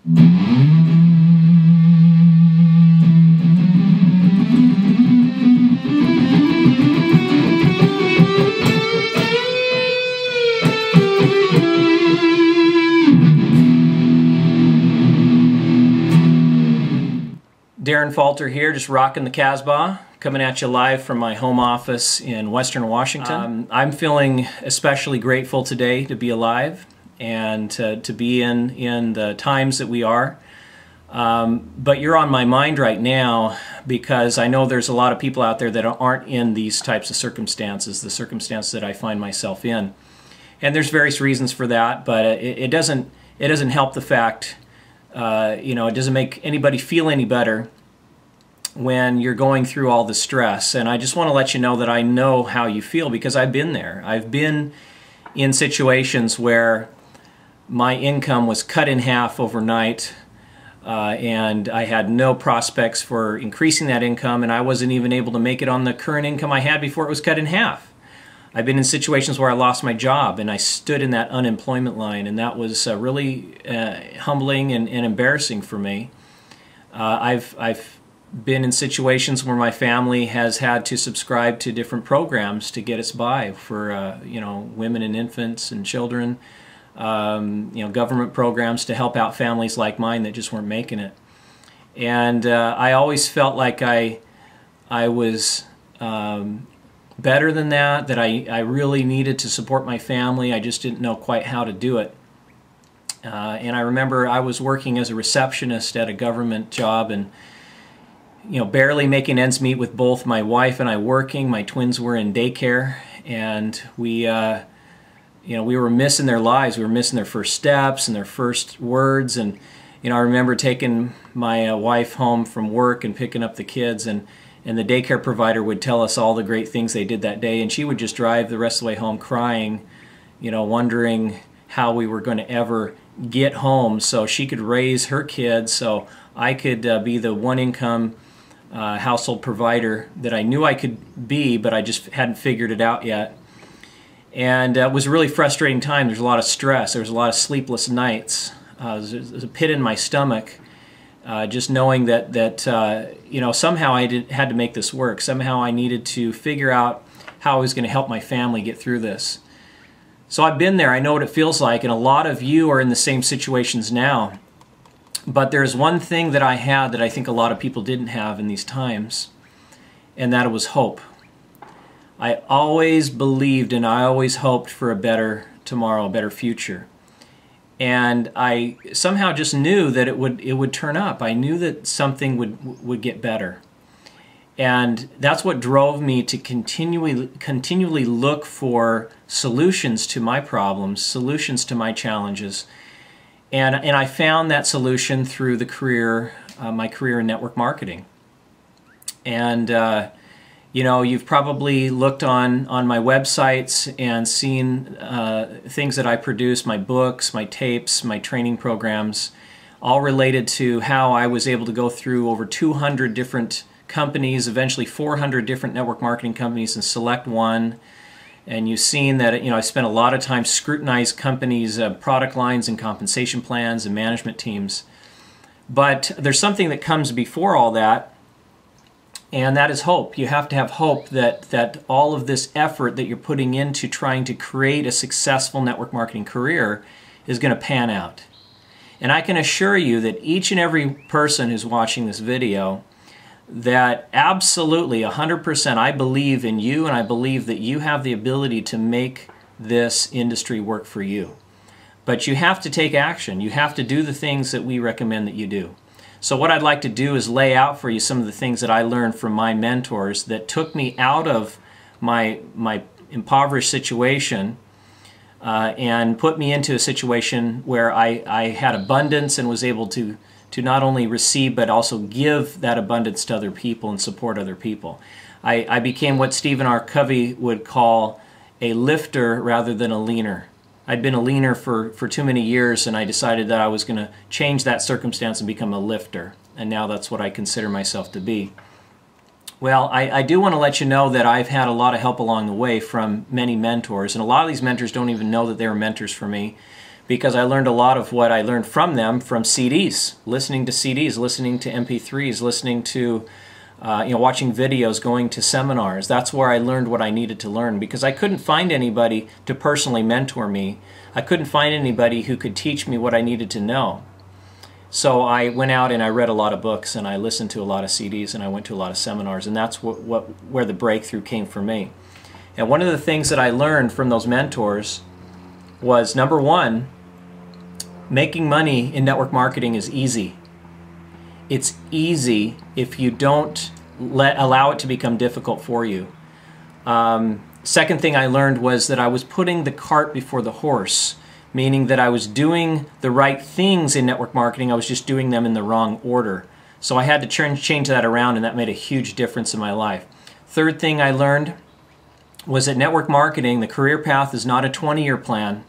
Daren Falter here, just rocking the Casbah, coming at you live from my home office in Western Washington. I'm feeling especially grateful today to be alive and to be in the times that we are. But you're on my mind right now because I know there's a lot of people out there that aren't in these types of circumstances, the circumstances that I find myself in. And there's various reasons for that, but it doesn't help the fact, it doesn't make anybody feel any better when you're going through all the stress. And I just want to let you know that I know how you feel because I've been there. I've been in situations where my income was cut in half overnight, and I had no prospects for increasing that income, and I wasn't even able to make it on the current income I had before it was cut in half. I've been in situations where I lost my job and I stood in that unemployment line, and that was really humbling and embarrassing for me. I've been in situations where my family has had to subscribe to different programs to get us by for women and infants and children, government programs to help out families like mine that just weren't making it. And I always felt like I was better than that I really needed to support my family. I just didn't know quite how to do it. And I remember I was working as a receptionist at a government job and barely making ends meet with both my wife and I working. My twins were in daycare, and we were missing their lives. We were missing their first steps and their first words. And I remember taking my wife home from work and picking up the kids, and the daycare provider would tell us all the great things they did that day, and she would just drive the rest of the way home crying, wondering how we were going to ever get home so she could raise her kids, so I could be the one income household provider that I knew I could be, but I just hadn't figured it out yet. And it was a really frustrating time. There's a lot of stress. There was a lot of sleepless nights. There's a pit in my stomach, just knowing that somehow I had to make this work. Somehow I needed to figure out how I was going to help my family get through this. So I've been there. I know what it feels like, and a lot of you are in the same situations now. But there's one thing that I had that I think a lot of people didn't have in these times, and that was hope. I always believed and I always hoped for a better tomorrow, a better future. And I somehow just knew that it would turn up. I knew that something would get better. And that's what drove me to continually look for solutions to my problems, solutions to my challenges. And I found that solution through the my career in network marketing. And you've probably looked on my websites and seen things that I produce, my books, my tapes, my training programs, all related to how I was able to go through over 200 different companies, eventually 400 different network marketing companies, and select one. And you've seen that I spent a lot of time scrutinizing companies' product lines and compensation plans and management teams. But there's something that comes before all that, and that is hope. You have to have hope that all of this effort that you're putting into trying to create a successful network marketing career is going to pan out. And I can assure you that each and every person who's watching this video, that absolutely 100% I believe in you, and I believe that you have the ability to make this industry work for you. But you have to take action. You have to do the things that we recommend that you do. So what I'd like to do is lay out for you some of the things that I learned from my mentors that took me out of my impoverished situation and put me into a situation where I had abundance and was able to not only receive but also give that abundance to other people and support other people. I became what Stephen R. Covey would call a lifter rather than a leaner. I'd been a leaner for too many years, and I decided that I was going to change that circumstance and become a lifter. And now that's what I consider myself to be. Well, I do want to let you know that I've had a lot of help along the way from many mentors, and a lot of these mentors don't even know that they were mentors for me. because I learned a lot of what I learned from them from CDs, listening to CDs, listening to MP3s, listening to, watching videos, going to seminars. That's where I learned what I needed to learn, because I couldn't find anybody to personally mentor me. I couldn't find anybody who could teach me what I needed to know. So I went out and I read a lot of books, and I listened to a lot of CDs, and I went to a lot of seminars, and that's where the breakthrough came for me. And one of the things that I learned from those mentors was, number one, making money in network marketing is easy. It's easy if you don't allow it to become difficult for you. Second thing I learned was that I was putting the cart before the horse, meaning that I was doing the right things in network marketing, I was just doing them in the wrong order. So I had to change that around, and that made a huge difference in my life. Third thing I learned was that network marketing, the career path, is not a 20-year plan.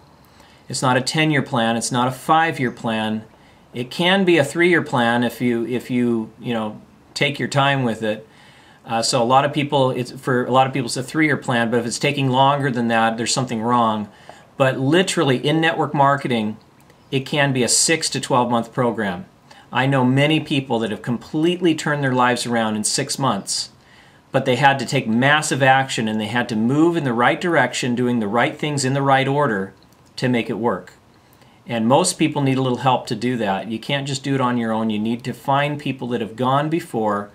It's not a 10-year plan. It's not a 5-year plan. It can be a 3-year plan if you take your time with it. So a lot of people, for a lot of people, it's a 3-year plan. But if it's taking longer than that, there's something wrong. But literally, in network marketing, it can be a 6 to 12-month program. I know many people that have completely turned their lives around in 6 months. But they had to take massive action, and they had to move in the right direction, doing the right things in the right order to make it work. And most people need a little help to do that. You can't just do it on your own. You need to find people that have gone before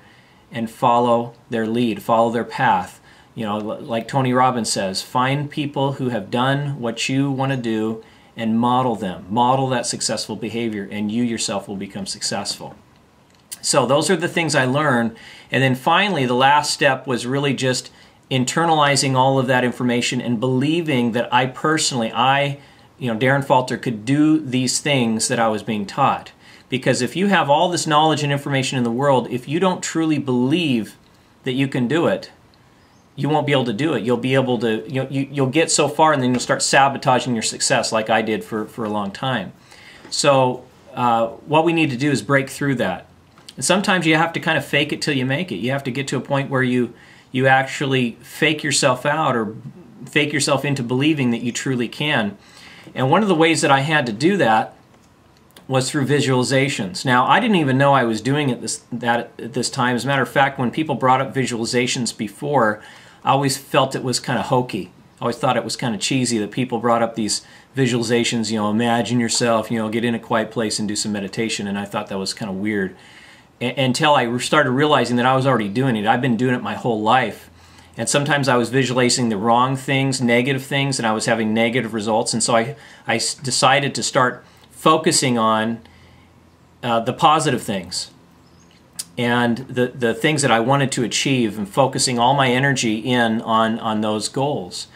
and follow their lead, follow their path. Like Tony Robbins says, find people who have done what you want to do and model them. Model that successful behavior, and you yourself will become successful. So those are the things I learned. And then finally, the last step was really just internalizing all of that information and believing that I personally, Daren Falter, could do these things that I was being taught. Because if you have all this knowledge and information in the world, if you don't truly believe that you can do it, you won't be able to do it. You'll be able to, you'll get so far, and then you'll start sabotaging your success like I did for a long time. So what we need to do is break through that. And sometimes you have to kind of fake it till you make it. You have to get to a point where you actually fake yourself out, or fake yourself into believing that you truly can. And one of the ways that I had to do that was through visualizations. Now, I didn't even know I was doing it at this time. As a matter of fact, when people brought up visualizations before, I always felt it was kind of hokey. I always thought it was kind of cheesy that people brought up these visualizations, imagine yourself, get in a quiet place and do some meditation, and I thought that was kind of weird. Until I started realizing that I was already doing it. I've been doing it my whole life. And sometimes I was visualizing the wrong things, negative things, and I was having negative results. And so I decided to start focusing on the positive things and the things that I wanted to achieve, and focusing all my energy in on those goals.